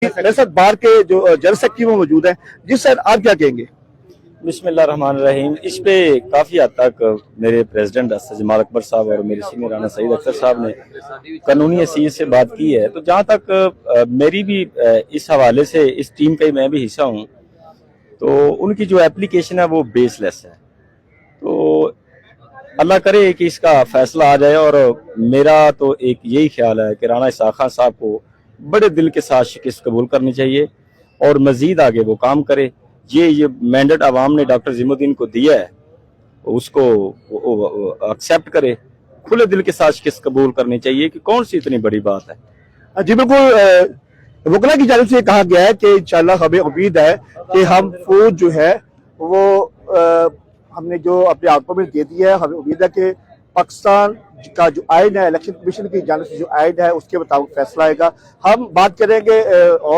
मेरे साथ बार के जो जनरल सेक्रेटरी वो मौजूद हैं। जी सर, आप क्या कहेंगे? बिस्मिल्लाहिर्रहमानिर्रहीम। इस पे काफ़ी हद तक मेरे प्रेसिडेंट असद जमाल अकबर साहब और मेरे सीनियर राना सईद अख्तर साहब ने कानूनी हैसियत से बात की है। तो जहाँ तक मेरी भी इस हवाले से इस टीम का ही मैं भी हिस्सा हूँ, तो उनकी जो एप्लीकेशन है वो बेसलेस है। तो अल्लाह करे कि इसका फैसला आ जाए। और मेरा तो एक यही ख्याल है कि राना इसाक खान साहब को बड़े दिल के साथ शिकस्त कबूल करनी चाहिए और मजीद आगे वो काम करे। ये मैंडेट आवाम ने डॉक्टर जिमुद्दीन को दिया है, उसको एक्सेप्ट करे, खुले दिल के साथ शिकस्त कबूल करनी चाहिए कि कौन सी इतनी बड़ी बात है। जी बिल्कुल, वकला की जानिब से कहा गया है कि इंशाल्लाह हमें उम्मीद है कि हम फौज जो है वो हमने जो अपने आंखों में दे दिया है। हमें उम्मीद है कि पाकिस्तान का जो आइन है, इलेक्शन कमीशन की जानिब से जो आइन है उसके मुताबिक फैसला आएगा। हम बात करेंगे और